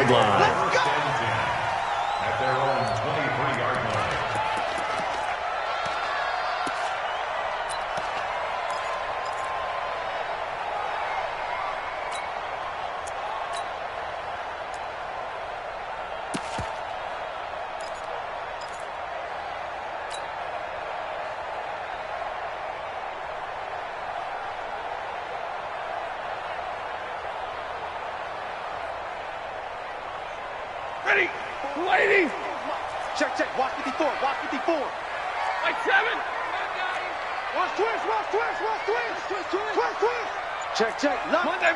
23-yard line. At their own 23-yard line. Ready, ladies. Check, check. Watch 54. Watch 54. Like 7. Watch twist. Watch twist. Watch twist. Twist, twist. Twist, twist. Check, check. Lock. Monday.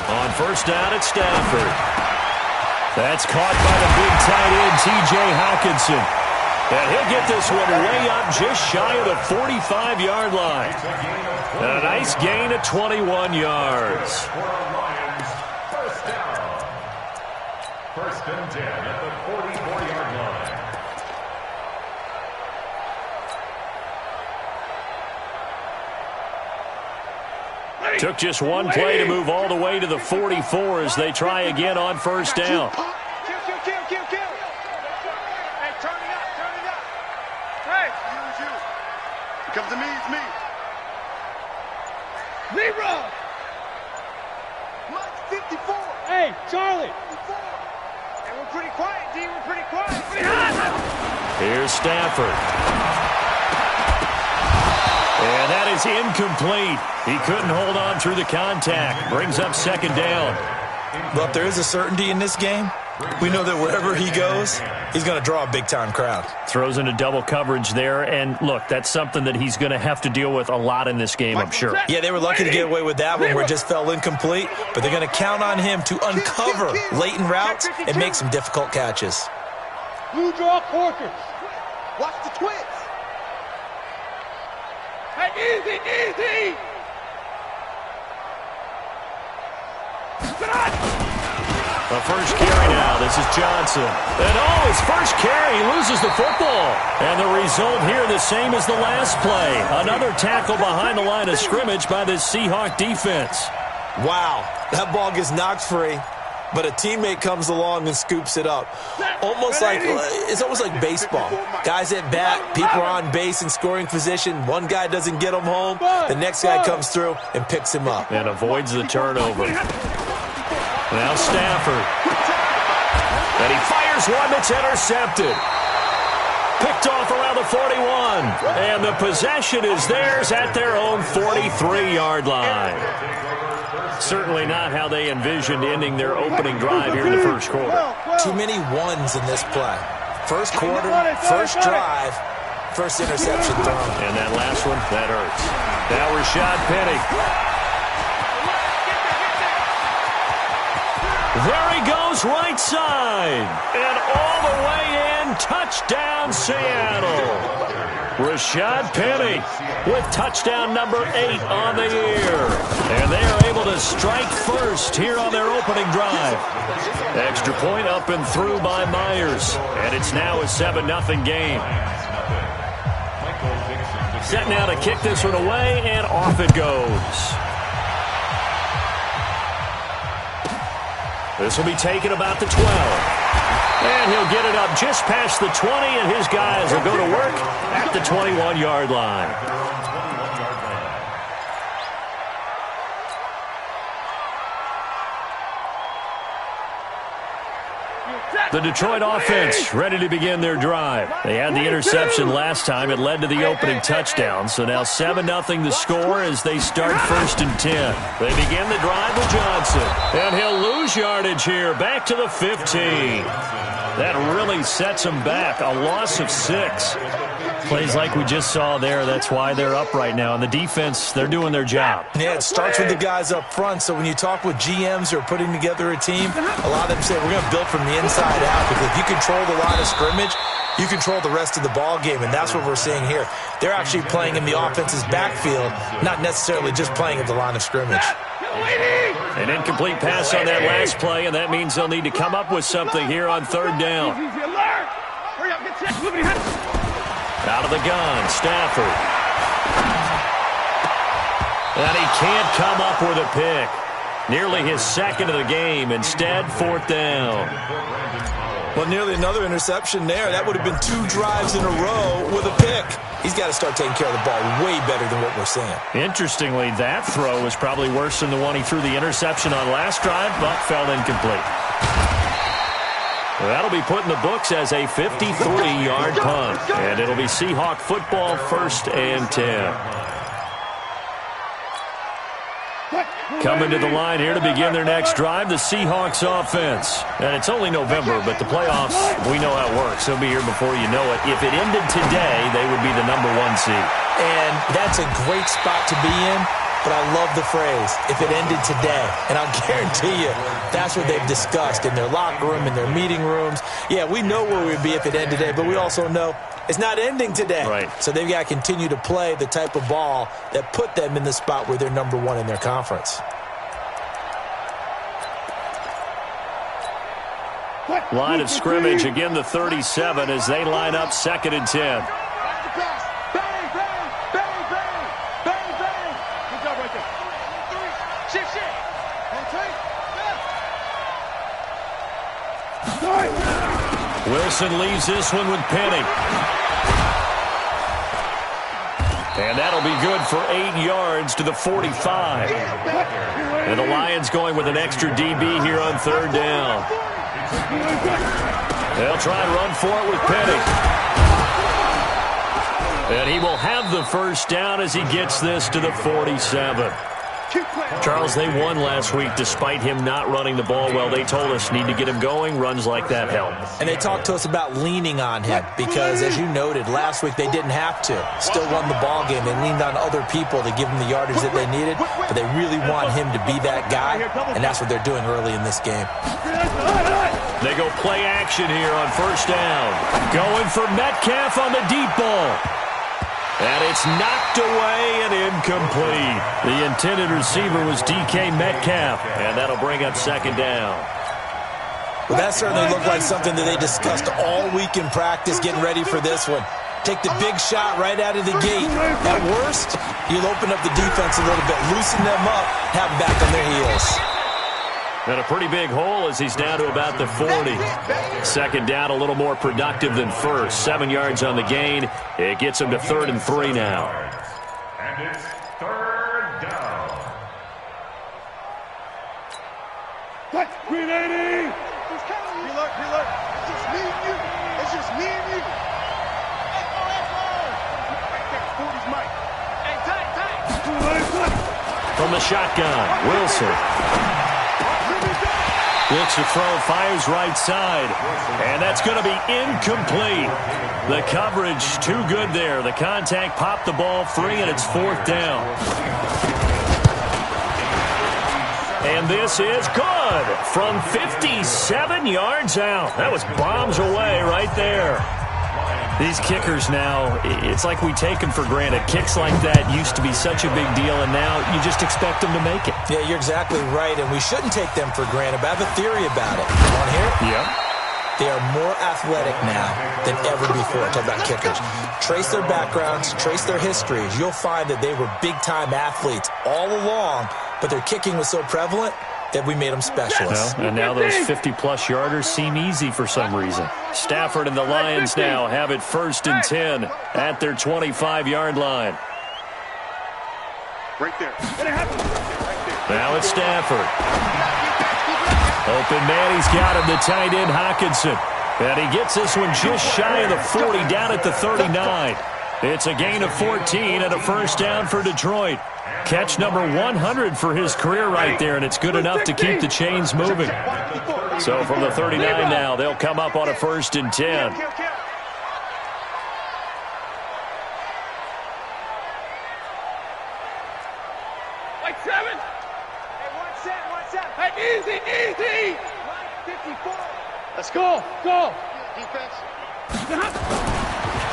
On first down at Stafford. That's caught by the big tight end, T.J. Hawkinson. And he'll get this one way up just shy of the 45-yard line. And a nice gain of 21 yards. First down. First and 10 at the 44-yard line. Took just one play to move all the way to the 44 as they try again on first down. Kill. Hey, turn it up. Hey, You. It comes to me, it's me. zero. Mike, 54. Hey, Charlie. 54. And we're pretty quiet, D. We're pretty quiet. Here's Stafford. And that is incomplete. He couldn't hold on through the contact. Brings up second down. But there is a certainty in this game. We know that wherever he goes, he's going to draw a big-time crowd. Throws into double coverage there. And, look, that's something that he's going to have to deal with a lot in this game, I'm sure. Yeah, they were lucky to get away with that one where it just fell incomplete. But they're going to count on him to uncover latent routes and make some difficult catches. Blue draw quarters. Watch the twist. Hey, easy. The first carry now. This is Johnson. And, his first carry. He loses the football. And the result here the same as the last play. Another tackle behind the line of scrimmage by this Seahawk defense. Wow, that ball gets knocked free, but a teammate comes along and scoops it up. It's almost like baseball. Guys at bat, people are on base in scoring position. One guy doesn't get him home. The next guy comes through and picks him up. And avoids the turnover. Now Stafford. And he fires one that's intercepted. Picked off around the 41. And the possession is theirs at their own 43-yard line. Certainly not how they envisioned ending their opening drive here in the first quarter. Too many ones in this play. First quarter, first drive, first interception thrown. And that last one, that hurts. Now Rashad Penny. There he goes, right side. And all the way in, touchdown Seattle. Rashad Penny with touchdown number 8 on the year. And they are able to strike first here on their opening drive. Extra point up and through by Myers. And it's now a 7-0 game. Set now to kick this one away, and off it goes. This will be taken about the 12. And he'll get it up just past the 20, and his guys will go to work at the 21-yard line. The Detroit offense ready to begin their drive. They had the interception last time. It led to the opening touchdown. So now 7-0 the score as they start 1st and 10. They begin the drive with Johnson. And he'll lose yardage here. Back to the 15. That really sets them back. A loss of 6. Plays like we just saw there. That's why they're up right now. And the defense, they're doing their job. Yeah, it starts with the guys up front. So when you talk with GMs who are putting together a team, a lot of them say we're going to build from the inside out. Because if you control the line of scrimmage, you control the rest of the ball game. And that's what we're seeing here. They're actually playing in the offense's backfield, not necessarily just playing at the line of scrimmage. An incomplete pass on that last play, and that means they'll need to come up with something here on 3rd down. Out of the gun, Stafford. And he can't come up with a pick. Nearly his second of the game. Instead, 4th down. Well, nearly another interception there. That would have been 2 drives in a row with a pick. He's got to start taking care of the ball way better than what we're seeing. Interestingly, that throw was probably worse than the one he threw the interception on last drive, but fell incomplete. That'll be put in the books as a 53-yard punt. And it'll be Seahawk football, 1st and 10. Coming to the line here to begin their next drive, the Seahawks offense. And it's only November, but the playoffs, we know how it works. They'll be here before you know it. If it ended today, they would be the #1 seed. And that's a great spot to be in, but I love the phrase, if it ended today. And I'll guarantee you, that's what they've discussed in their locker room, in their meeting rooms. Yeah, we know where we'd be if it ended today, but we also know it's not ending today. Right. So they've got to continue to play the type of ball that put them in the spot where they're #1 in their conference. Line of scrimmage, again the 37 as they line up 2nd and 10. Wilson leaves this one with Penny. And that'll be good for 8 yards to the 45. And the Lions going with an extra DB here on 3rd down. They'll try and run for it with Penny. And he will have the 1st down as he gets this to the 47. Charles, they won last week despite him not running the ball well. They told us need to get him going. Runs like that help. And they talked to us about leaning on him because, as you noted, last week they didn't have to. Still won the ball game. They leaned on other people to give them the yardage that they needed, but they really want him to be that guy, and that's what they're doing early in this game. They go play action here on 1st down. Going for Metcalf on the deep ball. And it's knocked away and incomplete. The intended receiver was DK Metcalf, and that'll bring up 2nd down. Well, that certainly looked like something that they discussed all week in practice, getting ready for this one. Take the big shot right out of the gate. At worst, you'll open up the defense a little bit, loosen them up, have them back on their heels. And a pretty big hole as he's down to about the 40. 2nd down, a little more productive than 1st. 7 yards on the gain. It gets him to 3rd and 3 now. And it's 3rd down. What? 380! Reload. It's just me and you. It's just me and you. Echo. Right there, 40's Mike. Hey, tight. From the shotgun, Wilson. Looks to throw, fires right side. And that's going to be incomplete. The coverage too good there. The contact popped the ball free, and it's 4th down. And this is good from 57 yards out. That was bombs away right there. These kickers now, it's like we take them for granted. Kicks like that used to be such a big deal, and now you just expect them to make it. Yeah, you're exactly right, and we shouldn't take them for granted, but I have a theory about it. You want to hear it? Yeah. They are more athletic now than ever before. Talk about kickers. Trace their backgrounds, trace their histories. You'll find that they were big-time athletes all along, but their kicking was so prevalent that we made them specialists. Well, and now those 50-plus yarders seem easy for some reason. Stafford and the Lions now have it 1st and 10 at their 25-yard line. Right there. Now it's Stafford. Open man, he's got him, the tight end, Hockenson. And he gets this one just shy of the 40, down at the 39. It's a gain of 14 and a 1st down for Detroit. Catch number 100 for his career right there, and it's good enough to keep the chains moving. So from the 39 now, they'll come up on a 1st and 10. Like 7. Hey, 1 set. Hey, easy. 54. Let's go. Defense.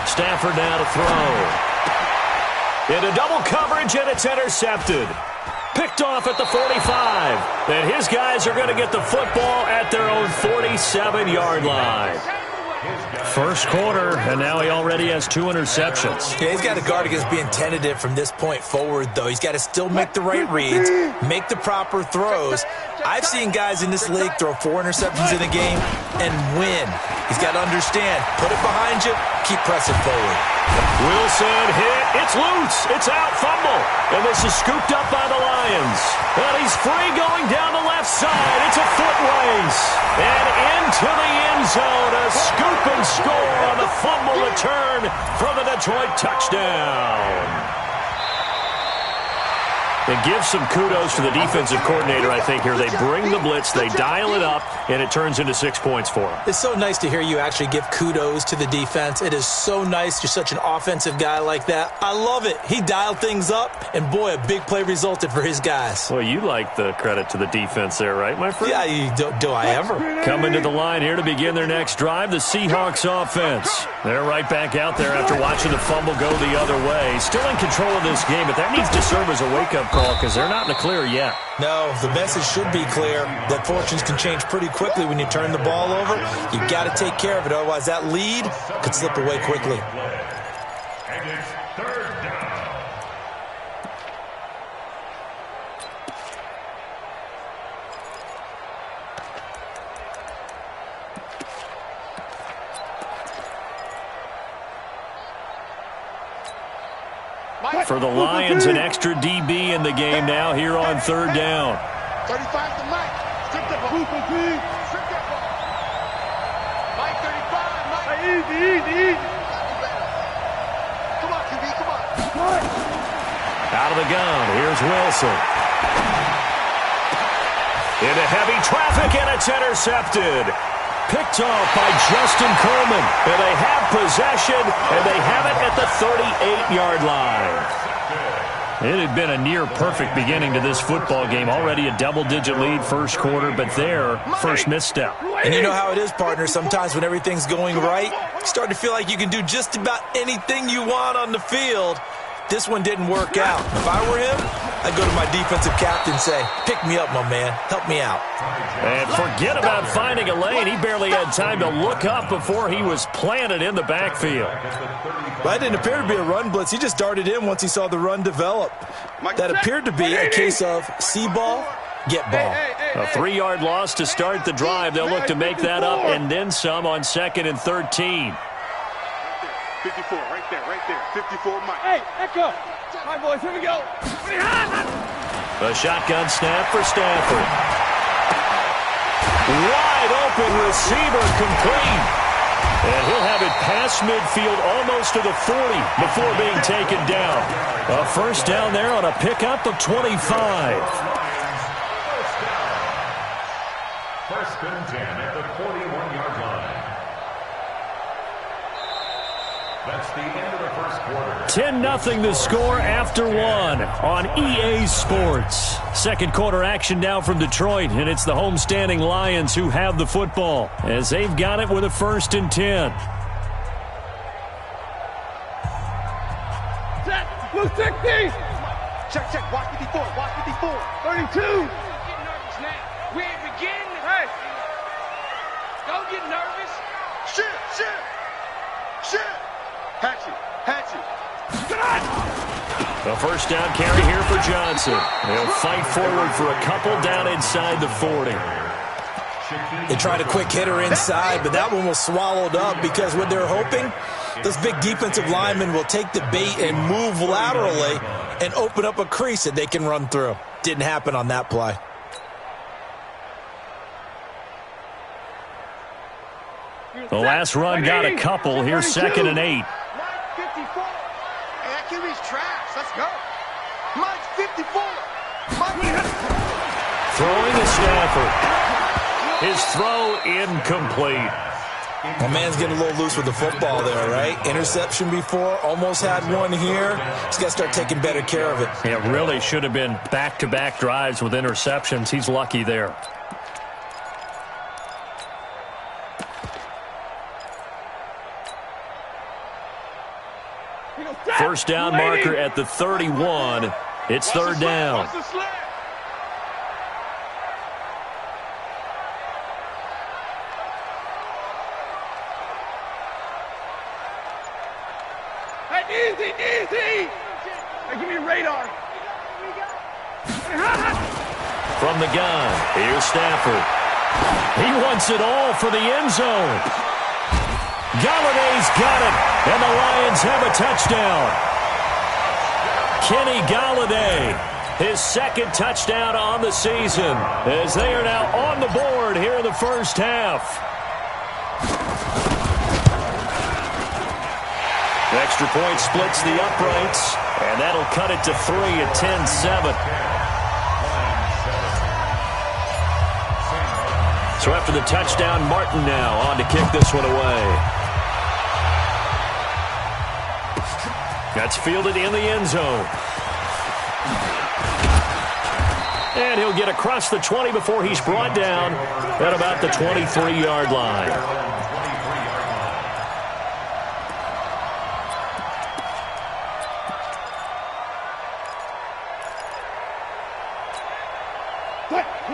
Stafford now to throw. Into double coverage, and it's intercepted. Picked off at the 45. And his guys are going to get the football at their own 47-yard line. First quarter, and now he already has 2 interceptions. Yeah, he's got to guard against being tentative from this point forward, though. He's got to still make the right reads, make the proper throws. I've seen guys in this league throw 4 interceptions in a game and win. He's got to understand, put it behind you, keep pressing forward. Wilson hit. It's loose. It's out. Fumble. And this is scooped up by the Lions. And he's free going down the left side. It's a foot race. And into the end zone. A scoop and score on the fumble return for the Detroit touchdown. It gives some kudos to the defensive coordinator, I think, here. They bring the blitz, they dial it up, and it turns into 6 points for them. It's so nice to hear you actually give kudos to the defense. It is so nice. You're such an offensive guy like that. I love it. He dialed things up, and boy, a big play resulted for his guys. Well, you like the credit to the defense there, right, my friend? Yeah, do I ever? Coming to the line here to begin their next drive, the Seahawks offense. They're right back out there after watching the fumble go the other way. Still in control of this game, but that needs to serve as a wake-up call because they're not in the clear yet. No, the message should be clear that fortunes can change pretty quickly when you turn the ball over. You've got to take care of it, otherwise that lead could slip away quickly. And it's third down. For the Lions, an extra DB in the game now here on third down. 35 to Mike. Strip that ball. Strip that ball. Mike 35. Mike. Easy. Come on, QB. Come on. Out of the gun. Here's Wilson. Into heavy traffic, and it's intercepted. Picked off by Justin Coleman. And they have possession, and they have it at the 38-yard line. It had been a near-perfect beginning to this football game. Already a double-digit lead first quarter, but their first misstep. And you know how it is, partner. Sometimes when everything's going right, you start to feel like you can do just about anything you want on the field. This one didn't work out. If I were him, I'd go to my defensive captain and say, pick me up, my man. Help me out. And forget about finding a lane. He barely had time to look up before he was planted in the backfield. Well, that didn't appear to be a run blitz. He just darted in once he saw the run develop. That appeared to be a case of see ball, get ball. A 3-yard loss to start the drive. They'll look to make that up and then some on 2nd and 13. 54, right there. 54, Mike. Hey, echo. All right, boys, here we go. A shotgun snap for Stafford. Wide open receiver complete. And he'll have it past midfield almost to the 40 before being taken down. A first down there on a pickup of 25. First and 10 at the 41-yard line. That's the end of the first quarter. 10-0 the score after one on EA Sports. Second quarter action now from Detroit, and it's the homestanding Lions who have the football as they've got it with a 1st and 10. Set. Blue 60. Check. Watch 54. 32. Don't get nervous now. We ain't beginning. Hey. Don't get nervous. Shit. Hatchet. A first down carry here for Johnson. They'll fight forward for a couple down inside the 40. They tried a quick hitter inside, but that one was swallowed up because what they're hoping, those big defensive linemen will take the bait and move laterally and open up a crease that they can run through. Didn't happen on that play. The last run got a couple. Here's 2nd and 8. Mike 54. Hey, that QB's trash. Let's go. Mike 54. Throwing to Stafford. His throw incomplete. My man's getting a little loose with the football there, right? Interception before, almost had one here. He's got to start taking better care of it. It really should have been back-to-back drives with interceptions. He's lucky there. First down marker at the 31. It's third down. Watch the slant. Easy, easy. Hey, give me a radar. From the gun, here's Stafford. He wants it all for the end zone. Galladay's got it, and the Lions have a touchdown. Kenny Galladay, his second touchdown on the season, as they are now on the board here in the first half. Extra point splits the uprights, and that'll cut it to 3 at 10-7. So after the touchdown, Martin now on to kick this one away. That's fielded in the end zone. And he'll get across the 20 before he's brought down at about the 23-yard line.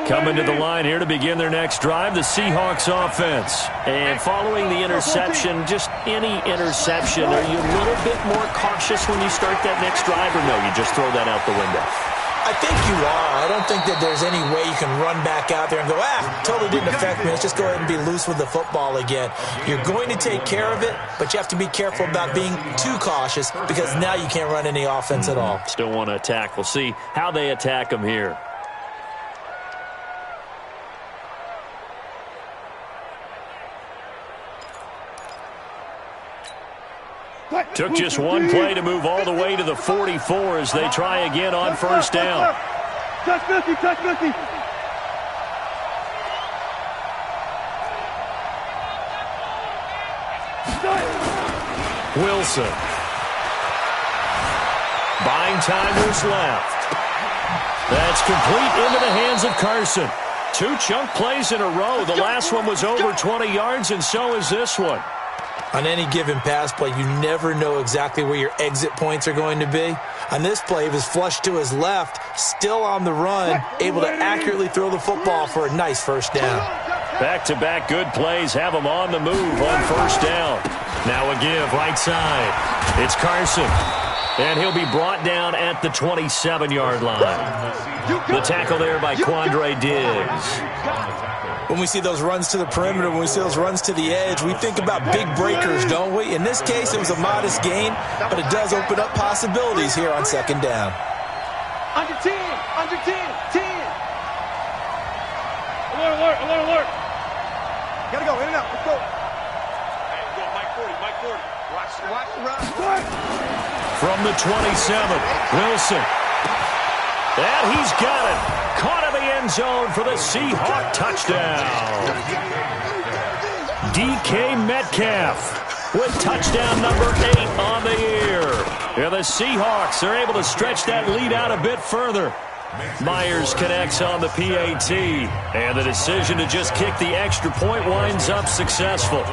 Coming to the line here to begin their next drive, the Seahawks offense. And following the interception, just any interception, are you a little bit more cautious when you start that next drive, or no, you just throw that out the window? I think you are. I don't think that there's any way you can run back out there and go, totally didn't affect me. Let's just go ahead and be loose with the football again. You're going to take care of it, but you have to be careful about being too cautious because now you can't run any offense at all. Still want to attack. We'll see how they attack them here. Took just one play to move all the way to the 44 as they try again on first down. Touch 50, touch 50. Wilson. Buying time was left. That's complete into the hands of Carson. 2 chunk plays in a row. The last one was over 20 yards, and so is this one. On any given pass play, you never know exactly where your exit points are going to be. On this play, he was flushed to his left, still on the run, able to accurately throw the football for a nice first down. Back-to-back good plays have him on the move on first down. Now a give right side. It's Carson, and he'll be brought down at the 27-yard line. The tackle there by Quandre Diggs. When we see those runs to the perimeter, when we see those runs to the edge, we think about big breakers, don't we? In this case, it was a modest gain, but it does open up possibilities here on second down. Under 10, under 10, 10. Alert, alert, alert. Gotta go, in and out, let's go. Hey, go, Mike 40, Mike 40. Watch the run. From the 27, Wilson. And he's got it. Caught in the end zone for the Seahawk touchdown. DK Metcalf with touchdown number 8 on the year. And the Seahawks are able to stretch that lead out a bit further. Myers connects on the PAT. And the decision to just kick the extra point winds up successful.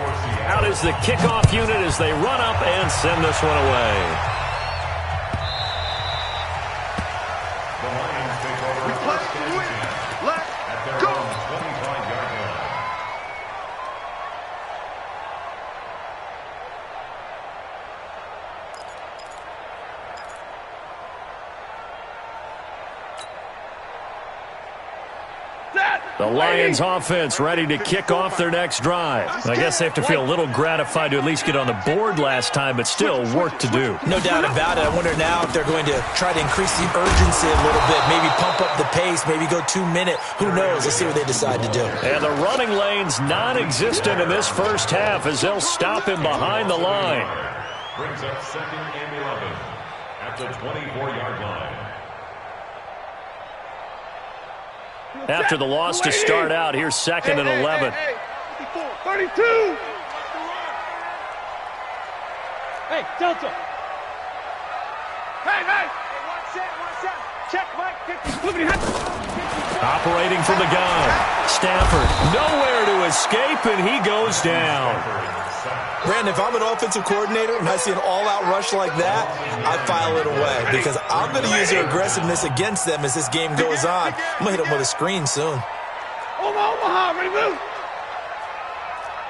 Out is the kickoff unit as they run up and send this one away. The Lions offense ready to kick off their next drive. I guess they have to feel a little gratified to at least get on the board last time, but still work to do. No doubt about it. I wonder now if they're going to try to increase the urgency a little bit, maybe pump up the pace, maybe go 2 minute. Who knows? Let's see what they decide to do. And the running lane's non-existent in this first half as they'll stop him behind the line. Brings up 2nd and 11 at the 24-yard line. After the loss to start out, here's 2nd and 11. 32. Hey, Delta. Hey. One set. Check, Mike. Operating from the gun. Stafford nowhere to escape, and he goes down. Brandon, if I'm an offensive coordinator and I see an all-out rush like that, I file it away because I'm going to use their aggressiveness against them as this game goes on. I'm going to hit them with a screen soon. Omaha, ready to move.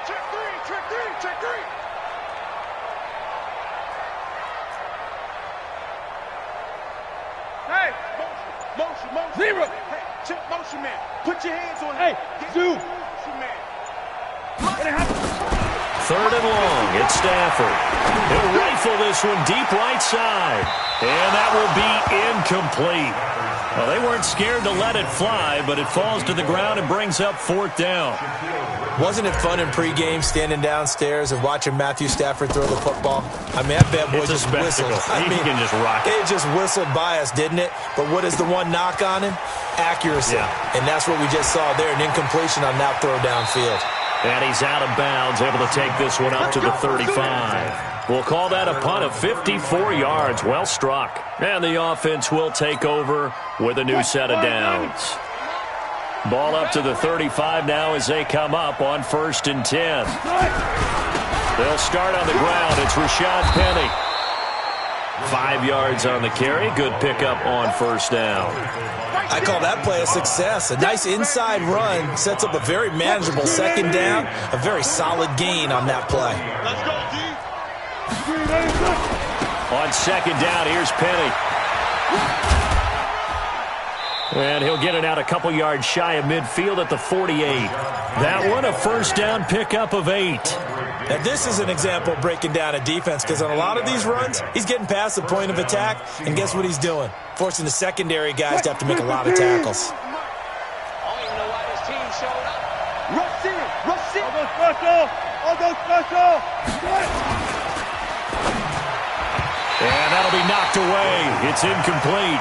Check three. motion. Zero. Hey, check motion, man. Put your hands on Hey, him. do. Motion, man. Third and long. It's Stafford. He'll rifle this one deep right side. And that will be incomplete. Well, they weren't scared to let it fly, but it falls to the ground and brings up fourth down. Wasn't it fun in pregame standing downstairs and watching Matthew Stafford throw the football? I mean, that bad boy just whistled. He can just rock it. It just whistled by us, didn't it? But what is the one knock on him? Accuracy. Yeah. And that's what we just saw there, an incompletion on that throw downfield. And he's out of bounds, able to take this one up to the 35. We'll call that a punt of 54 yards. Well struck. And the offense will take over with a new set of downs. Ball up to the 35 now as they come up on 1st and 10. They'll start on the ground. It's Rashad Penny. 5 yards on the carry. Good pickup on 1st down. I call that play a success. A nice inside run sets up a very manageable 2nd down. A very solid gain on that play. Let's go, D. On 2nd down, here's Penny. And he'll get it out a couple yards shy of midfield at the 48. That one, a 1st down pickup of 8. Now, this is an example of breaking down a defense because on a lot of these runs, he's getting past the point of attack, and guess what he's doing? Forcing the secondary guys to have to make a lot of tackles. I don't even know why this team showed up. Rush in. Rush in. I'll go special. And that'll be knocked away. It's incomplete.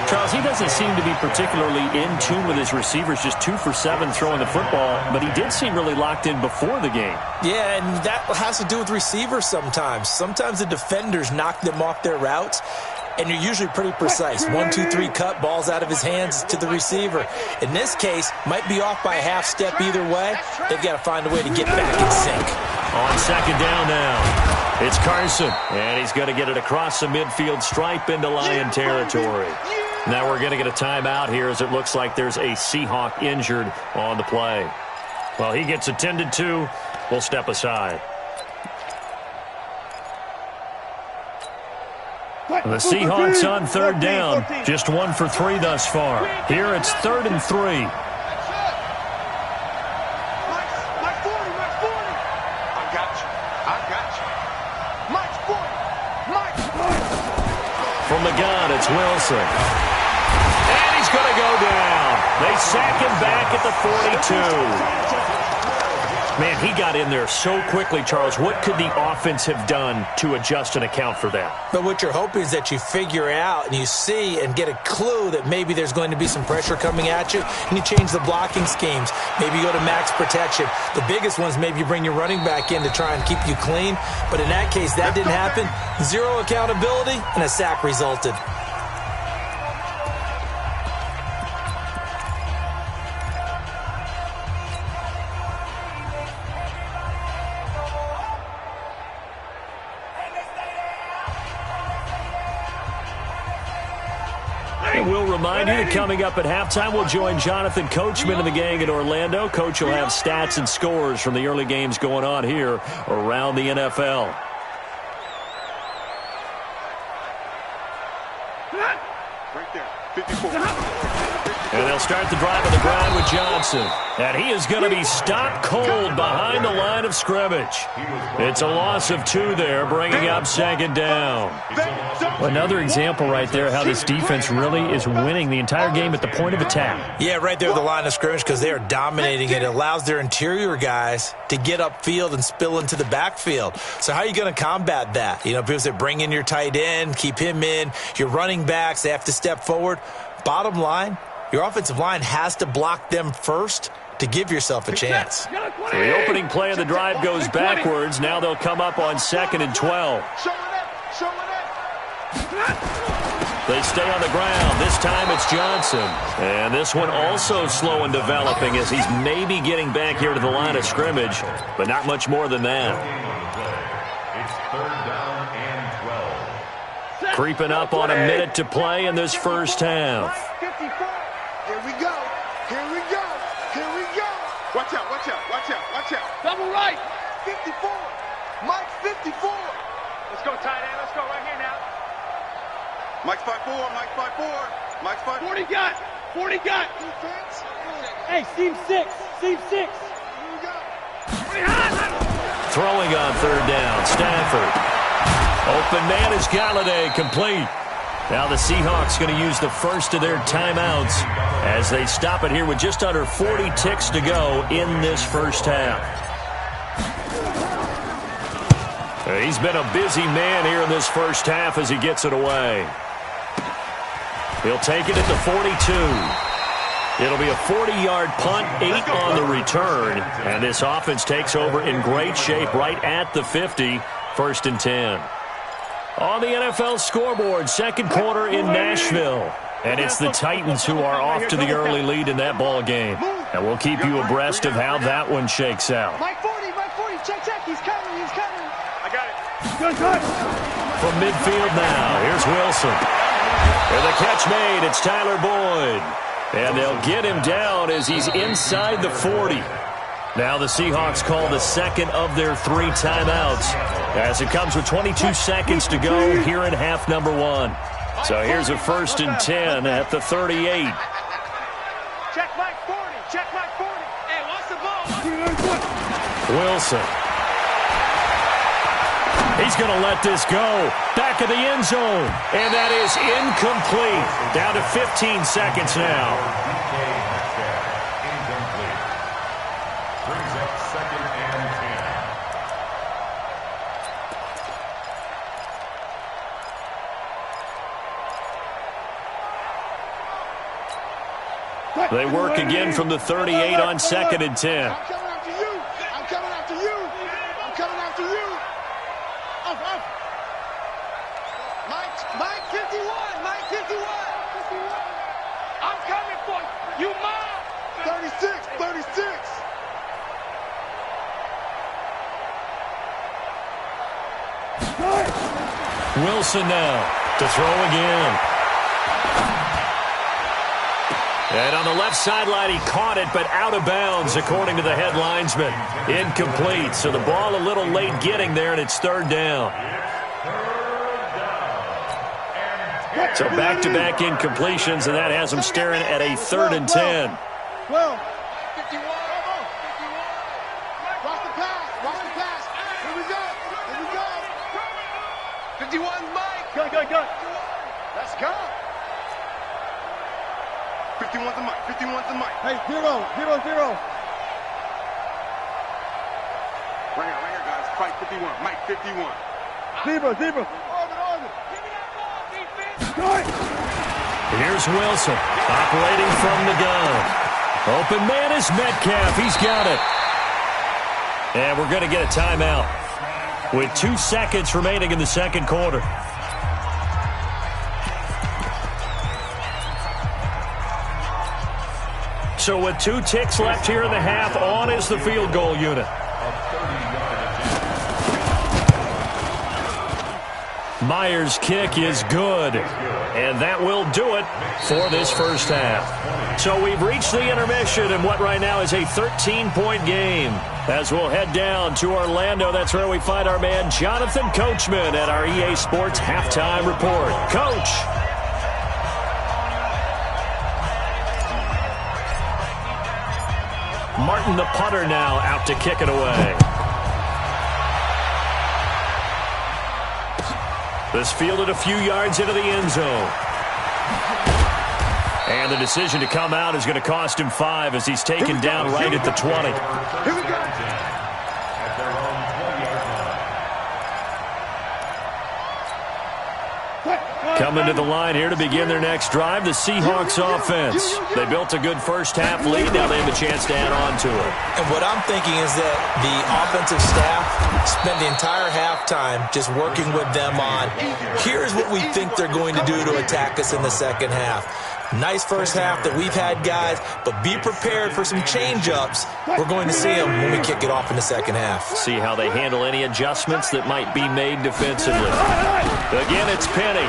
Charles, he doesn't seem to be particularly in tune with his receivers, just 2 for 7 throwing the football, but he did seem really locked in before the game. Yeah, and that has to do with receivers sometimes. Sometimes the defenders knock them off their routes, and you're usually pretty precise. 1, 2, 3 cut, balls out of his hands to the receiver. In this case, might be off by a half step either way. They've got to find a way to get back in sync. On 2nd down now, it's Carson, and he's going to get it across the midfield stripe into Lion territory. Now we're going to get a timeout here as it looks like there's a Seahawk injured on the play. Well, he gets attended to. We'll step aside. The Seahawks on 3rd down. Just 1 for 3 thus far. Here it's 3rd and 3. Mike 40, Mike 40. I got you. Mike 40. From the gun, it's Wilson. And he's going to go down. They sack him back at the 42. Man, he got in there so quickly, Charles. What could the offense have done to adjust and account for that? But what you're hoping is that you figure out and you see and get a clue that maybe there's going to be some pressure coming at you, and you change the blocking schemes. Maybe you go to max protection. The biggest one is maybe you bring your running back in to try and keep you clean. But in that case, that didn't happen. 0 accountability, and a sack resulted. We'll remind you that coming up at halftime, we'll join Jonathan Coachman and the gang in Orlando. Coach will have stats and scores from the early games going on here around the NFL. Right there, 54. And they'll start the drive on the ground with Johnson. And he is going to be stopped cold behind the line of scrimmage. It's a loss of 2 there, bringing up 2nd down. Another example right there how this defense really is winning the entire game at the point of attack. Yeah, right there at the line of scrimmage because they are dominating it. It allows their interior guys to get upfield and spill into the backfield. So how are you going to combat that? You know, because they bring in your tight end, keep him in. Your running backs, they have to step forward. Bottom line, your offensive line has to block them first to give yourself a chance. The opening play of the drive goes backwards. Now they'll come up on 2nd and 12. They stay on the ground. This time it's Johnson. And this one also slow and developing as he's maybe getting back here to the line of scrimmage, but not much more than that. It's 3rd down and 12. Creeping up on a minute to play in this first half. 54. Here we go. Here we go. Here we go. Watch out, watch out, watch out, watch out. Double right. 54. Mike 54. Let's go, tight end. Let's go right here now. Mike 54, Mike 54. Mike's spot. 40 got. 40 got. Defense. Hey, seam 6. Seam 6. Here we go. Throwing on third down, Stafford. Open man is Galladay, complete. Now the Seahawks going to use the first of their timeouts as they stop it here with just under 40 ticks to go in this first half. He's been a busy man here in this first half as he gets it away. He'll take it at the 42. It'll be a 40-yard punt, 8 on the return, and this offense takes over in great shape right at the 50, 1st and 10. On the NFL scoreboard, second quarter in Nashville. And it's the Titans who are off to the early lead in that ball game. And we'll keep you abreast of how that one shakes out. Mike 40, check. He's coming. I got it. Good. From midfield now, here's Wilson. And the catch made, it's Tyler Boyd. And they'll get him down as he's inside the 40. Now the Seahawks call the second of their 3 timeouts as it comes with 22 seconds to go here in half number 1. So here's a 1st and 10 at the 38. Check Mike 40. Hey, what's the ball? Wilson. He's going to let this go. Back of the end zone. And that is incomplete. Down to 15 seconds now. Brings up 2nd and 10. They work again from the 38 on 2nd and 10. I'm coming after you. Up. Mike 51. I'm coming for you. You mine. 36. Wilson now to throw again. And on the left sideline, he caught it, but out of bounds, according to the head linesman. Incomplete, so the ball a little late getting there, and it's 3rd down. So back-to-back incompletions, and that has them staring at a 3rd and 10. Well, 51. Watch the pass. Here we go. 51, Mike. Good. Let's go. 51's the Mike. Hey, 0. Right here, guys. Fight 51. Mike 51. Zebra. Orbit. Give me that ball, defense. Here's Wilson, operating from the gun. Open man is Metcalf. He's got it. And we're going to get a timeout with 2 seconds remaining in the second quarter. So with 2 ticks left here in the half, on is the field goal unit. Myers' kick is good, and that will do it for this first half. So we've reached the intermission in what right now is a 13-point game. As we'll head down to Orlando, that's where we find our man Jonathan Coachman at our EA Sports Halftime Report. Coach. Martin the punter now out to kick it away. This fielded a few yards into the end zone. And the decision to come out is going to cost him 5 as he's taken down right at the 20. Here we go. At their own 20-yard line. Coming to the line here to begin their next drive, the Seahawks offense. They built a good first half lead. Now they have a chance to add on to it. And what I'm thinking is that the offensive staff spent the entire halftime just working with them on, here's what we think they're going to do to attack us in the second half. Nice first half that we've had, guys, but be prepared for some change-ups. We're going to see them when we kick it off in the second half. See how they handle any adjustments that might be made defensively. Again, it's Penny.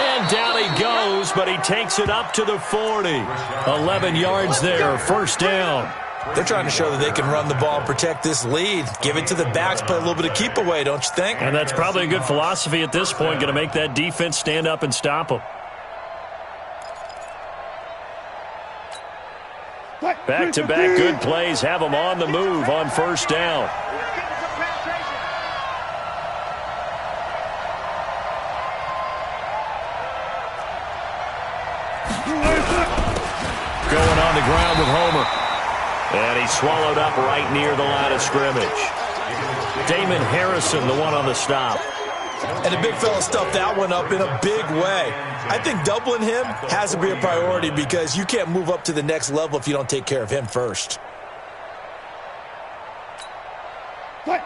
And down he goes, but he takes it up to the 40. 11 yards there, first down. They're trying to show that they can run the ball and protect this lead. Give it to the backs, play a little bit of keep away, don't you think? And that's probably a good philosophy at this point, going to make that defense stand up and stop them. Back-to-back good plays have them on the move on first down. Going on the ground with Homer. And he's swallowed up right near the line of scrimmage. Damon Harrison, the one on the stop. And the big fella stuffed that one up in a big way. I think doubling him has to be a priority because you can't move up to the next level if you don't take care of him first.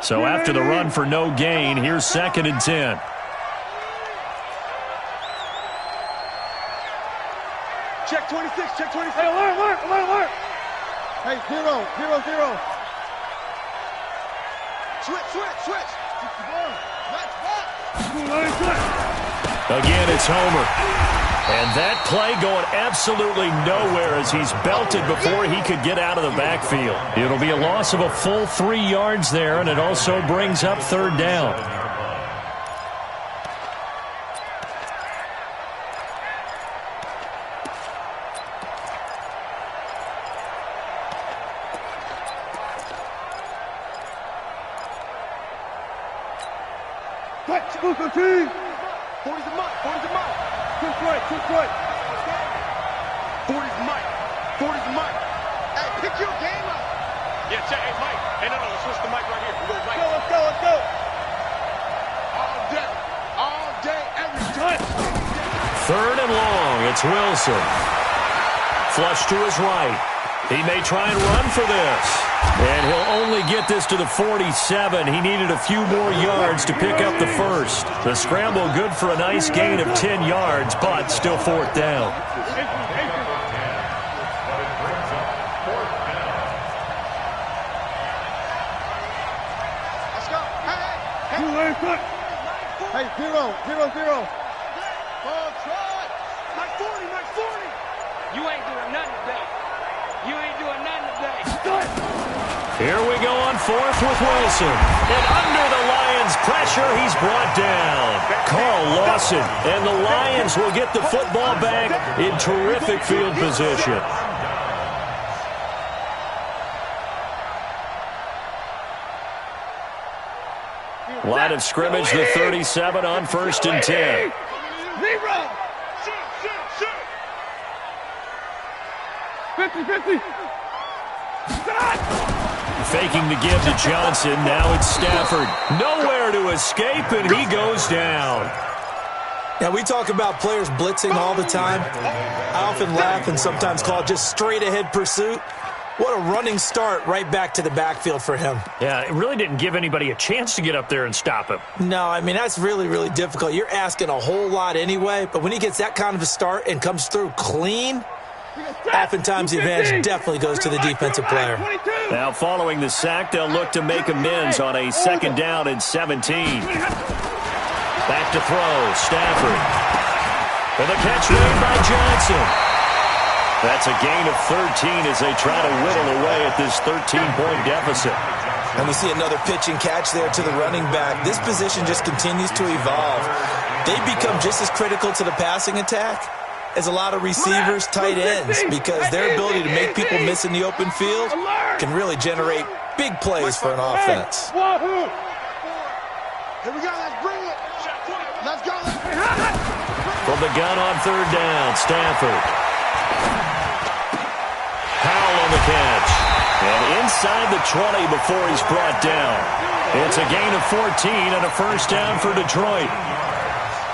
So after the run for no gain, here's 2nd and 10. Check 26, check 26. Hey, alert. Hey, 0, 0, 0. Switch. Again, it's Homer. And that play going absolutely nowhere as he's belted before he could get out of the backfield. It'll be a loss of a full 3 yards there, and it also brings up 3rd down. Team. 40's a Mike. Quick right. 40's Mike. Hey, pick your game up. Yeah, check. Hey, Mike. Hey, no, let's switch the mic right here. We go Mike. Let's go. All day, every time. 3rd and long. It's Wilson. Flush to his right. He may try and run for this. And he'll only get this to the 47. He needed a few more yards to pick up the first. The scramble good for a nice gain of 10 yards, but still 4th down. Let's go. Hey, 0. Ball try. Mike 40. You ain't doing nothing today. Here we go on 4th with Wilson. And under the Lions' pressure, he's brought down. Carl Lawson. And the Lions will get the football back in terrific field position. Line of scrimmage, the 37 on 1st and 10. Zero. 50. Faking the give to Johnson. Now it's Stafford. Nowhere to escape, and he goes down. Now, we talk about players blitzing all the time. I often laugh and sometimes call it just straight-ahead pursuit. What a running start right back to the backfield for him. Yeah, it really didn't give anybody a chance to get up there and stop him. No, I mean, that's really, really difficult. You're asking a whole lot anyway, but when he gets that kind of a start and comes through clean, oftentimes the advantage definitely goes to the defensive player. Now, following the sack, they'll look to make amends on a 2nd down and 17. Back to throw, Stafford. And the catch made by Johnson. That's a gain of 13 as they try to whittle away at this 13-point deficit. And we see another pitch and catch there to the running back. This position just continues to evolve. They become just as critical to the passing attack as a lot of receivers, tight ends, because their ability to make people miss in the open field can really generate big plays for an offense. Here we go, let's bring it. Let's go. From the gun on 3rd down, Stafford. Powell on the catch. And inside the 20 before he's brought down. It's a gain of 14 and a 1st down for Detroit.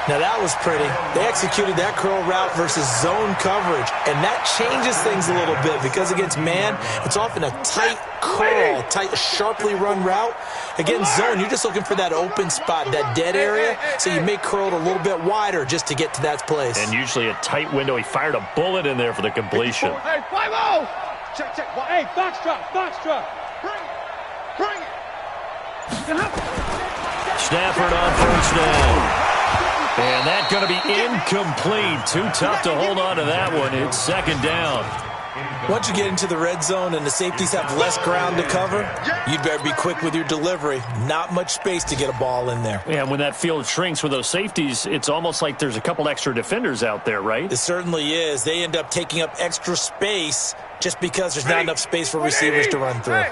Now, that was pretty. They executed that curl route versus zone coverage, and that changes things a little bit because against man, it's often a tight curl, tight, sharply run route. Against zone, you're just looking for that open spot, that dead area, so you may curl it a little bit wider just to get to that place. And usually a tight window. He fired a bullet in there for the completion. Hey, 5-0. Check. Hey, box truck. Bring it. Stafford on 1st down. And that's going to be incomplete. Too tough to hold on to that one. It's 2nd down. Once you get into the red zone and the safeties have less ground to cover, you'd better be quick with your delivery. Not much space to get a ball in there. Yeah, when that field shrinks with those safeties, it's almost like there's a couple extra defenders out there, right? It certainly is. They end up taking up extra space just because there's not enough space for receivers to run through.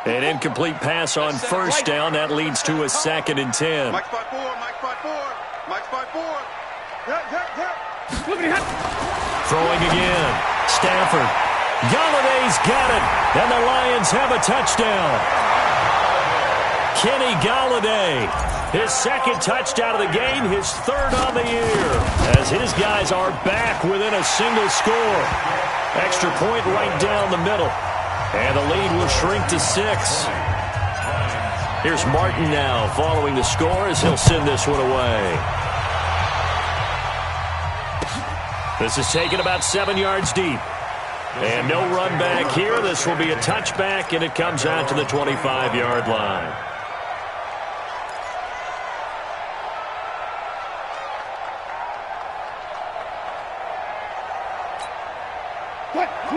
An incomplete pass on first down. That leads to a 2nd and 10. Mike spot 4, Mike spot 4, Mike spot 4. Throwing again. Stafford. Galladay's got it. And the Lions have a touchdown. Kenny Galladay. His 2nd touchdown of the game. His 3rd on the year. As his guys are back within a single score. Extra point right down the middle. And the lead will shrink to 6. Here's Martin now following the score as he'll send this one away. This is taken about 7 yards deep. And no run back here. This will be a touchback, and it comes out to the 25-yard line.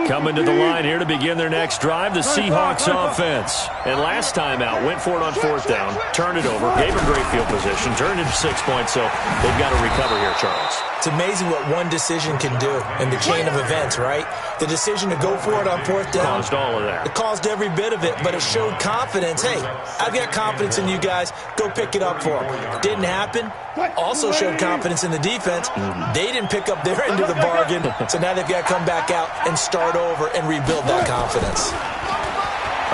Coming to the line here to begin their next drive, the Seahawks offense. And last time out, went for it on 4th down, turned it over, gave them great field position, turned it to 6 points, so they've got to recover here, Charles. It's amazing what one decision can do in the chain of events, right? The decision to go for it on 4th down. Caused all of that. It caused every bit of it, but it showed confidence. Hey, I've got confidence in you guys. Go pick it up for them. Didn't happen. Also showed confidence in the defense. They didn't pick up their end of the bargain, so now they've got to come back out and start over and rebuild that confidence.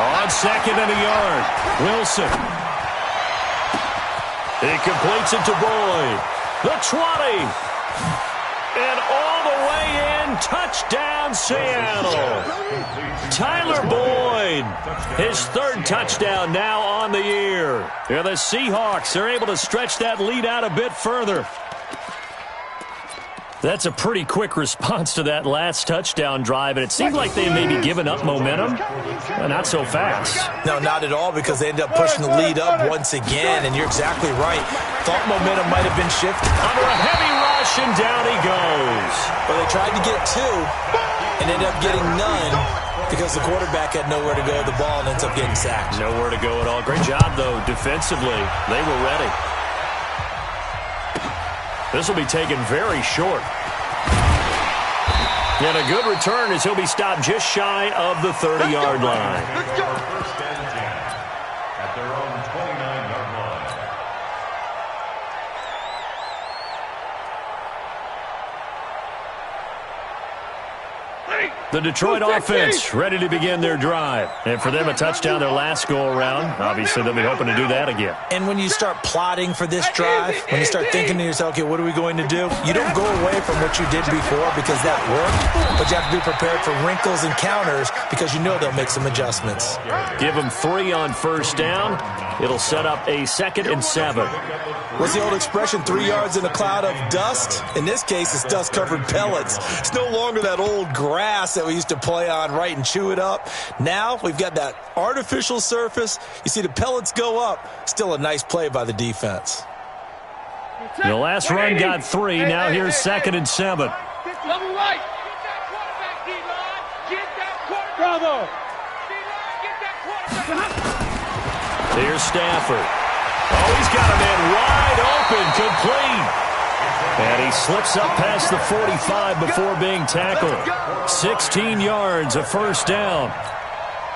On 2nd and a yard, Wilson. He completes it to Boyd. The 20. And all the way in, touchdown Seattle. Tyler Boyd, his 3rd touchdown now on the year. Yeah, the Seahawks are able to stretch that lead out a bit further. That's a pretty quick response to that last touchdown drive, and it seemed like they may be giving up momentum. Not so fast. No, not at all, because they ended up pushing the lead up once again, and you're exactly right. Thought momentum might have been shifted. Under a heavy rush, and down he goes. Well, they tried to get 2 and ended up getting none because the quarterback had nowhere to go with the ball and ends up getting sacked. Nowhere to go at all. Great job, though, defensively. They were ready. This will be taken very short. And a good return as he'll be stopped just shy of the 30-yard line. First and 10 at their own 29-yard line. The Detroit offense ready to begin their drive. And for them, a touchdown their last go-around. Obviously, they'll be hoping to do that again. And when you start plotting for this drive, when you start thinking to yourself, okay, what are we going to do? You don't go away from what you did before because that worked, but you have to be prepared for wrinkles and counters because you know they'll make some adjustments. Give them 3 on first down. It'll set up a 2nd and 7. What's the old expression, 3 yards in a cloud of dust? In this case, it's dust-covered pellets. It's no longer that old grass that we used to play on, right, and chew it up. Now we've got that artificial surface. You see the pellets go up. Still a nice play by the defense. The last run got 3. Now here's 2nd and 7. Double right. Get that quarterback, D-line. Get that quarterback. Bravo. D-line, get that quarterback. Here's Stafford. Oh, he's got a man wide open, complete. And he slips up past the 45 before being tackled. 16 yards, a first down.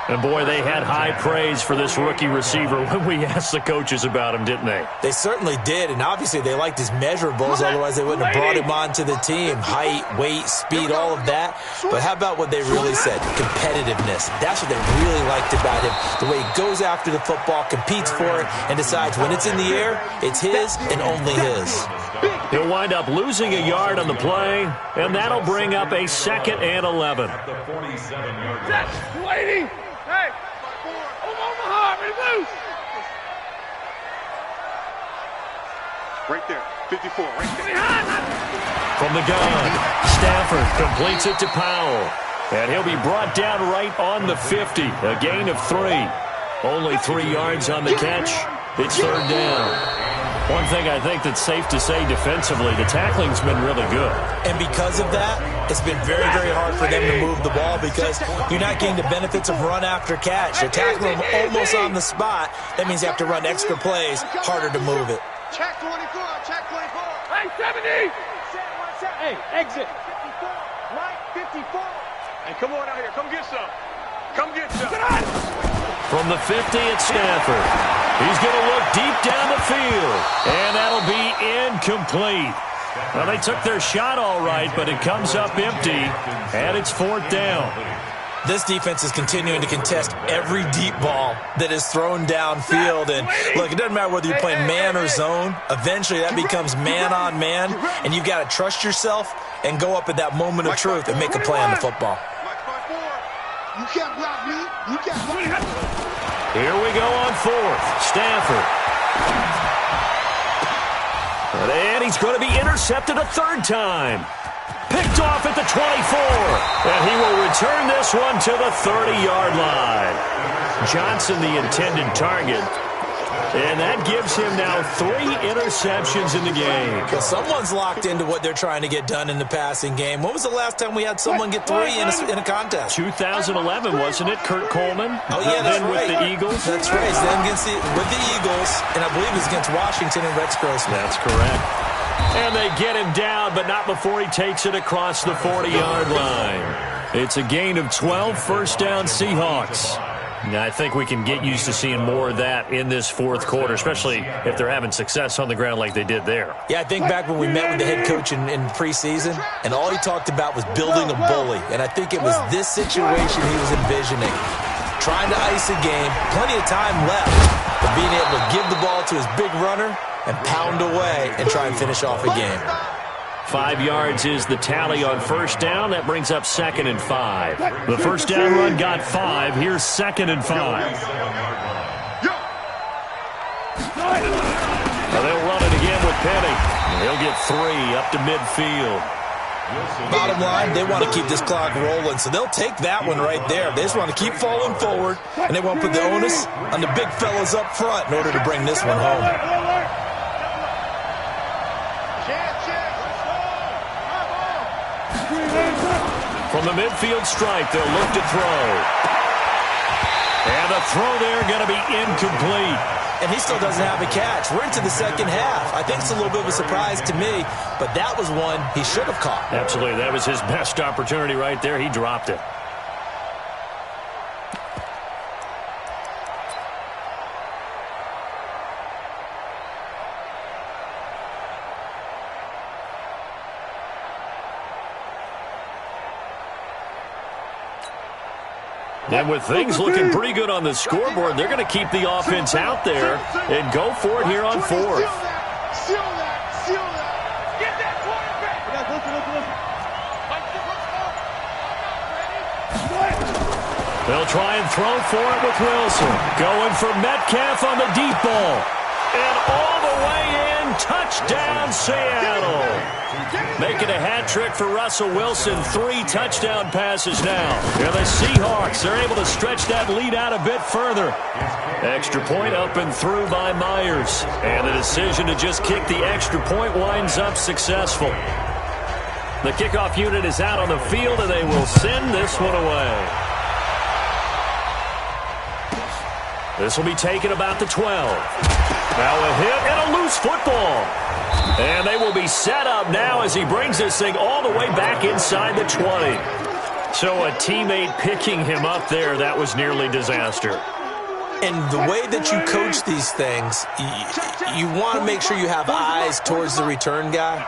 And, boy, they had high praise for this rookie receiver when we asked the coaches about him, didn't they? They certainly did, and obviously they liked his measurables, otherwise they wouldn't have brought him onto the team. Height, weight, speed, all of that. But how about what they really said? Competitiveness. That's what they really liked about him. The way he goes after the football, competes for it, and decides when it's in the air, it's his and only his. He'll wind up losing a yard on the play, and that'll bring up a 2nd and 11. At the 47-yard line. Lady. Hey. Omaha, remove. Right there, 54, right there. From the gun, Stafford completes it to Powell. And he'll be brought down right on the 50. A gain of 3. Only 3 yards on the catch. It's 3rd down. One thing I think that's safe to say defensively, the tackling's been really good. And because of that, it's been very, very hard for them to move the ball because you're not getting the benefits of run after catch. You're tackling them almost on the spot. That means you have to run extra plays, harder to move it. Check 24, check 24. Hey, 70! Hey, exit. 54, right, 54. Hey, come on out here. Come get some. Come get some. From the 50, it's Stafford. He's going to look deep down the field, and that'll be incomplete. Well, they took their shot all right, but it comes up empty, and it's 4th down. This defense is continuing to contest every deep ball that is thrown downfield. And, look, it doesn't matter whether you're playing man or zone. Eventually, that becomes man-on-man, and you've got to trust yourself and go up at that moment of truth and make a play on the football. You can't block me. You can't block me. Here we go on 4th. Stafford. And he's going to be intercepted a 3rd time. Picked off at the 24. And he will return this one to the 30-yard line. Johnson, the intended target. And that gives him now 3 interceptions in the game. Well, someone's locked into what they're trying to get done in the passing game. When was the last time we had someone get 3 in a contest? 2011, wasn't it? Kurt Coleman? Oh, yeah, that's then right. with the Eagles? That's right. Then with the Eagles, and I believe it was against Washington and Rex Grossman. That's correct. And they get him down, but not before he takes it across the 40-yard line. It's a gain of 12, 1st down Seahawks. Now, I think we can get used to seeing more of that in this 4th quarter, especially if they're having success on the ground like they did there. Yeah, I think back when we met with the head coach in preseason, and all he talked about was building a bully. And I think it was this situation he was envisioning. Trying to ice a game, plenty of time left, but being able to give the ball to his big runner and pound away and try and finish off a game. 5 yards is the tally on 1st down. That brings up 2nd and 5. The 1st down run got 5. Here's 2nd and 5. Now they'll run it again with Penny. He'll get 3 up to midfield. Bottom line, they want to keep this clock rolling, so they'll take that one right there. They just want to keep falling forward, and they want to put the onus on the big fellas up front in order to bring this one home. From the midfield stripe, they'll look to throw. And the throw there going to be incomplete. And he still doesn't have a catch. We're into the 2nd half. I think it's a little bit of a surprise to me, but that was one he should have caught. Absolutely. That was his best opportunity right there. He dropped it. And with things looking pretty good on the scoreboard, they're going to keep the offense out there and go for it here on 4th. Seal that. Seal that. Get that quarterback! They'll try and throw for it with Wilson. Going for Metcalf on the deep ball. And all the way in, touchdown Seattle. Making a hat trick for Russell Wilson. 3 touchdown passes now. Here the Seahawks, they're able to stretch that lead out a bit further. Extra point up and through by Myers. And the decision to just kick the extra point winds up successful. The kickoff unit is out on the field, and they will send this one away. This will be taken about the 12. Now a hit and a loose football. And they will be set up now as he brings this thing all the way back inside the 20. So a teammate picking him up there, that was nearly disaster. And the way that you coach these things, you want to make sure you have eyes towards the return guy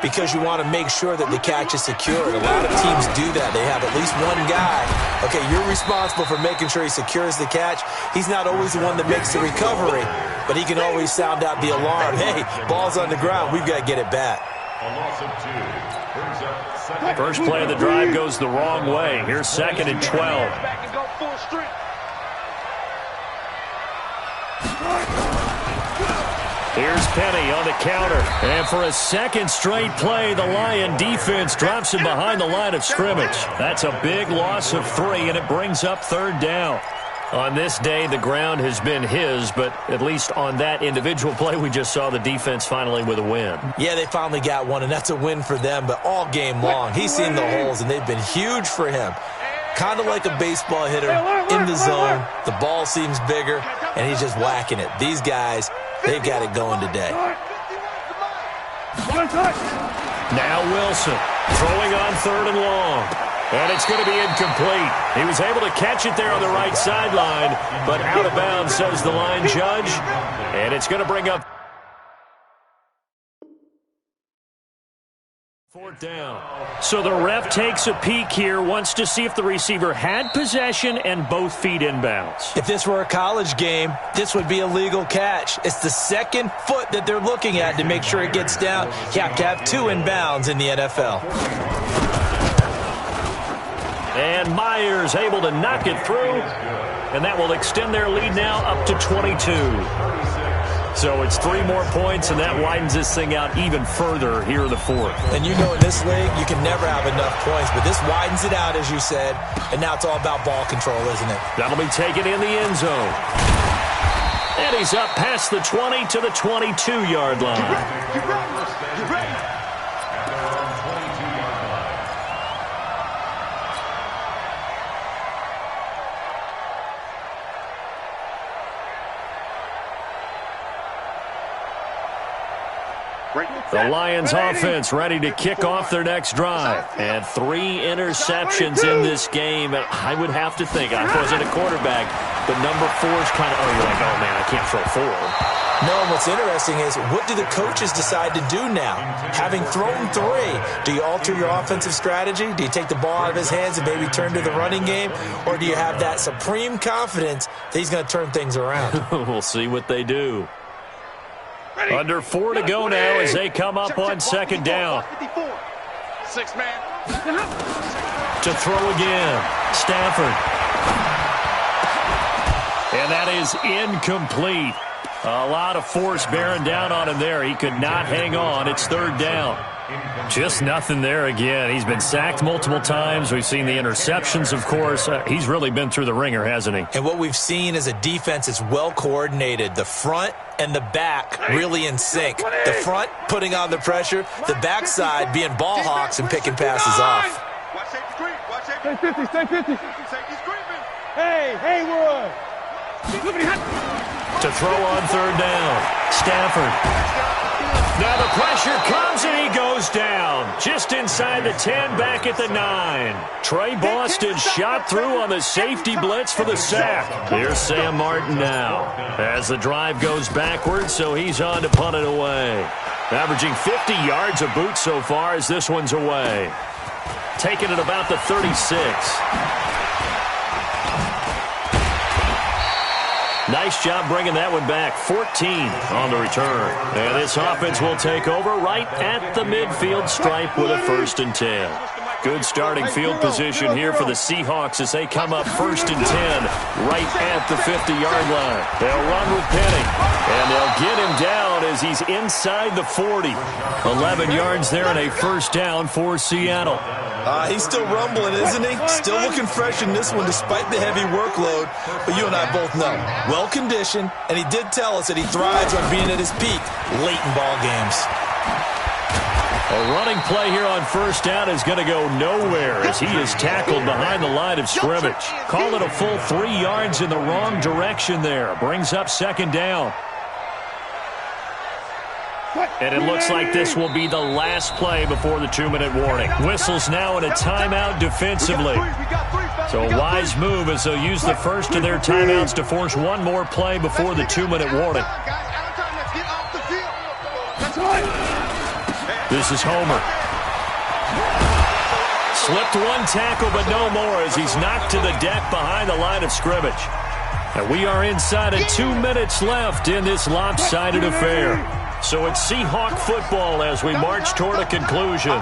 because you want to make sure that the catch is secured. A lot of teams do that. They have at least one guy. Okay, you're responsible for making sure he secures the catch. He's not always the one that makes the recovery, but he can always sound out the alarm. Hey, ball's on the ground. We've got to get it back. First play of the drive goes the wrong way. Here's 2nd and 12. Here's Penny on the counter. And for a 2nd straight play, the Lion defense drops him behind the line of scrimmage. That's a big loss of 3, and it brings up 3rd down. On this day, the ground has been his, but at least on that individual play, we just saw the defense finally with a win. Yeah, they finally got one, and that's a win for them, but all game long, he's seen the holes, and they've been huge for him. Kind of like a baseball hitter in the zone. The ball seems bigger, and he's just whacking it. These guys, they've got it going today. Now Wilson throwing on 3rd and long. And it's going to be incomplete. He was able to catch it there on the right sideline, but out of bounds, says the line judge. And it's going to bring up 4th down. So the ref takes a peek here, wants to see if the receiver had possession and both feet inbounds. If this were a college game, this would be a legal catch. It's the second foot that they're looking at to make sure it gets down. You have to have 2 inbounds in the NFL. And Myers able to knock it through, and that will extend their lead now up to 22. So it's 3 more points, and that widens this thing out even further here in the 4th. And you know in this league, you can never have enough points, but this widens it out, as you said, and now it's all about ball control, isn't it? That'll be taken in the end zone. And he's up past the 20 to the 22-yard line. Get ready. The Lions offense ready to kick off their next drive. And 3 interceptions in this game. And I would have to think, I wasn't a quarterback, but number 4 is kind of, you're like, oh, man, I can't throw 4. No, and what's interesting is, what do the coaches decide to do now? Having thrown 3, do you alter your offensive strategy? Do you take the ball out of his hands and maybe turn to the running game? Or do you have that supreme confidence that he's going to turn things around? We'll see what they do. Under 4 to go now as they come up on 2nd down. 6 man. To throw again. Stafford. And that is incomplete. A lot of force bearing down on him there. He could not hang on. It's 3rd down. Just nothing there again. He's been sacked multiple times. We've seen the interceptions, of course. He's really been through the ringer, hasn't he? And what we've seen is a defense that's well coordinated. The front and the back really in sync. The front putting on the pressure. The backside being ball hawks and picking passes off. Watch safety screen. Watch safety. Stay 50, stay 50. Safety screaming. Hey, Haywood. To throw on 3rd down. Stafford. Now the pressure comes and he goes down. Just inside the 10, back at the 9. Trey Boston shot through on the safety blitz for the sack. Here's Sam Martin now. As the drive goes backwards, so he's on to punt it away. Averaging 50 yards a boot so far as this one's away. Taking it about the 36. Nice job bringing that one back. 14 on the return. And this offense will take over right at the midfield stripe with a 1st and 10. Good starting field position here for the Seahawks as they come up 1st and 10 right at the 50-yard line. They'll run with Penny, and they'll get him down as he's inside the 40. 11 yards there and a 1st down for Seattle. He's still rumbling, isn't he? Still looking fresh in this one despite the heavy workload. But you and I both know, well-conditioned, and he did tell us that he thrives on being at his peak late in ball games. A running play here on 1st down is going to go nowhere as he is tackled behind the line of scrimmage. Call it a full 3 yards in the wrong direction there. Brings up 2nd down. And it looks like this will be the last play before the 2-minute warning. Whistles now in a timeout defensively. So a wise move as they'll use the first of their timeouts to force one more play before the 2-minute warning. This is Homer. Slipped one tackle, but no more as he's knocked to the deck behind the line of scrimmage. And we are inside of 2 minutes left in this lopsided affair. So it's Seahawk football as we march toward a conclusion.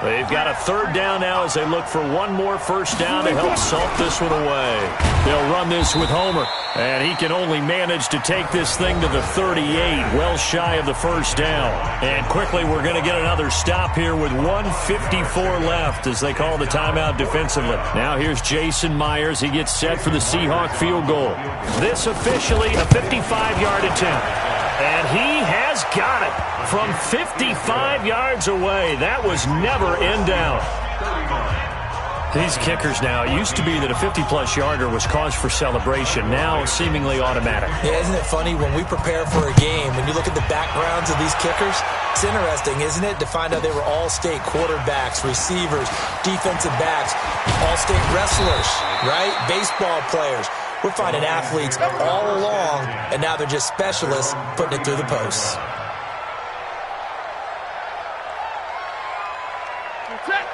They've got a third down now as they look for one more first down to help salt this one away. They'll run this with Homer, and he can only manage to take this thing to the 38, well shy of the first down. And quickly we're going to get another stop here with 1:54 left as they call the timeout defensively. Now here's Jason Myers. He gets set for the Seahawk field goal. This officially a 55-yard attempt. And he has got it from 55 yards away. That was never in doubt. These kickers now, it used to be that a 50-plus yarder was cause for celebration. Now seemingly automatic. Yeah, isn't it funny? When we prepare for a game, when you look at the backgrounds of these kickers, it's interesting, isn't it, to find out they were all-state quarterbacks, receivers, defensive backs, all-state wrestlers, right? Baseball players. We're finding athletes all along, and now they're just specialists putting it through the posts.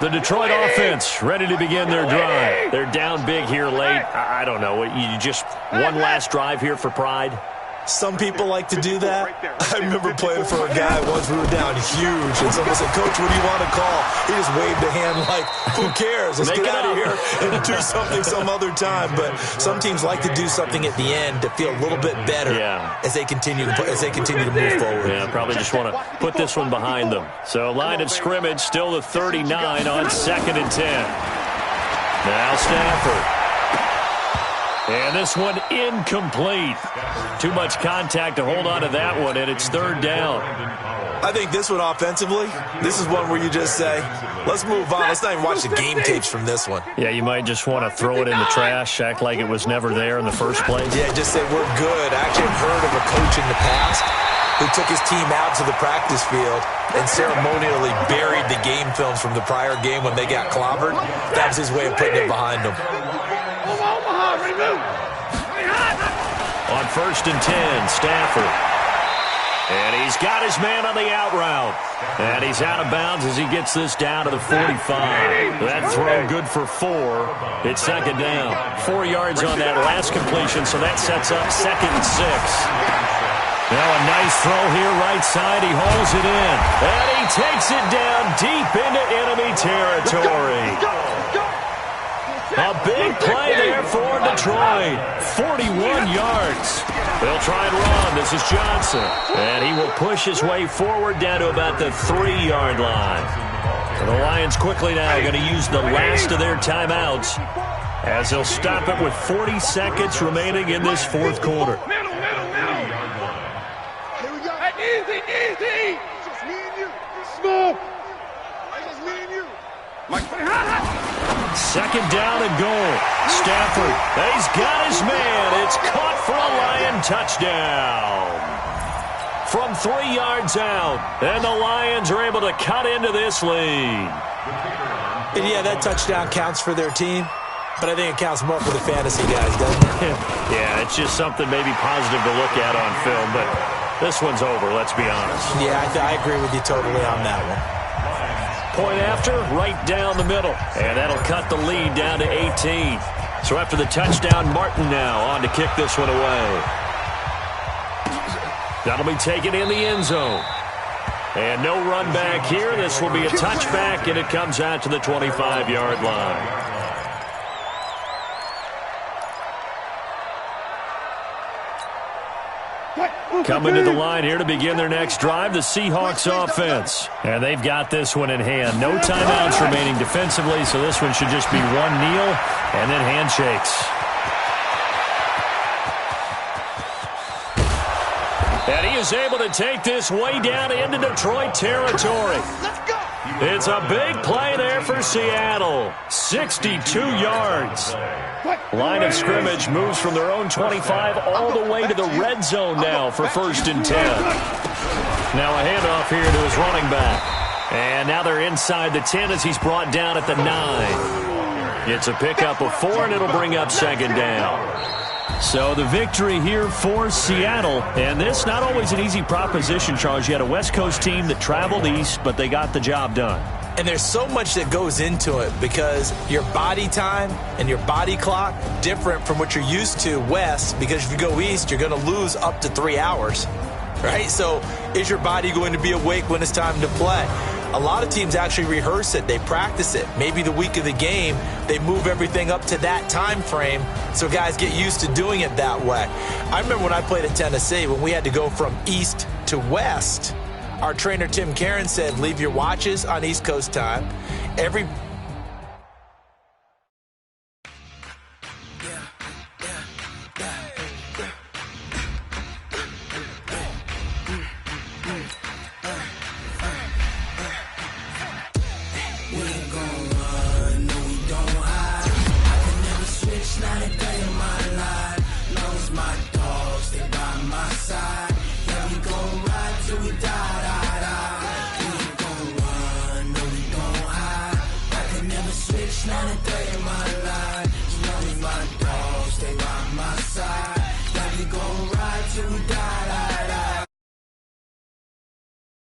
The Detroit offense ready to begin their drive. They're down big here late. I don't know. You just one last drive here for pride? Some people like to do that. I remember playing for a guy once. We were down huge, and someone said, "Coach, what do you want to call?" He just waved a hand like, "Who cares? Let's get out of here and do something some other time." But some teams like to do something at the end to feel a little bit better as they continue to move forward. Yeah, probably just want to put this one behind them. So line of scrimmage still the 39 on 2nd and 10. Now Stafford. And this one incomplete. Too much contact to hold on to that one, and it's 3rd down. I think this one offensively, this is one where you just say, let's move on. Let's not even watch the game tapes from this one. Yeah, you might just want to throw it in the trash, act like it was never there in the first place. Yeah, just say we're good. I actually have heard of a coach in the past who took his team out to the practice field and ceremonially buried the game films from the prior game when they got clobbered. That was his way of putting it behind them. On 1st and 10, Stafford. And he's got his man on the out route. And he's out of bounds as he gets this down to the 45. That throw good for 4. It's 2nd down. 4 yards on that last completion, so that sets up 2nd and 6. Now a nice throw here right side. He holds it in. And he takes it down deep into enemy territory. A big play there for Detroit. 41 yards. They'll try and run. This is Johnson. And he will push his way forward down to about the 3-yard line. And the Lions quickly now going to use the last of their timeouts as they'll stop it with 40 seconds remaining in this 4th quarter. Middle. Here we go. Easy. It's just me and you. Small. It's just me and you. 2nd down and goal. Stafford, he's got his man. It's caught for a Lion touchdown. From 3 yards out, and the Lions are able to cut into this lead. And yeah, that touchdown counts for their team, but I think it counts more for the fantasy guys, doesn't it? Yeah, it's just something maybe positive to look at on film, but this one's over, let's be honest. Yeah, I agree with you totally on that one. Point after, right down the middle. And that'll cut the lead down to 18. So after the touchdown, Martin now on to kick this one away. That'll be taken in the end zone. And no run back here. This will be a touchback, and it comes out to the 25-yard line. Coming to the line here to begin their next drive, the Seahawks offense. And they've got this one in hand. No timeouts remaining defensively, so this one should just be one kneel and then handshakes. And he is able to take this way down into Detroit territory. Let's go. It's a big play there for Seattle. 62 yards. Line of scrimmage moves from their own 25 all the way to the red zone now for 1st and 10. Now a handoff here to his running back. And now they're inside the 10 as he's brought down at the 9. It's a pickup of 4, and it'll bring up 2nd down. So the victory here for Seattle. And this not always an easy proposition, Charles. You had a West Coast team that traveled east, but they got the job done. And there's so much that goes into it because your body time and your body clock different from what you're used to west, because if you go east, you're going to lose up to 3 hours, right? So is your body going to be awake when it's time to play? A lot of teams actually rehearse it. They practice it. Maybe the week of the game, they move everything up to that time frame so guys get used to doing it that way. I remember when I played at Tennessee, when we had to go from east to west, our trainer Tim Caron said, leave your watches on East Coast time. Every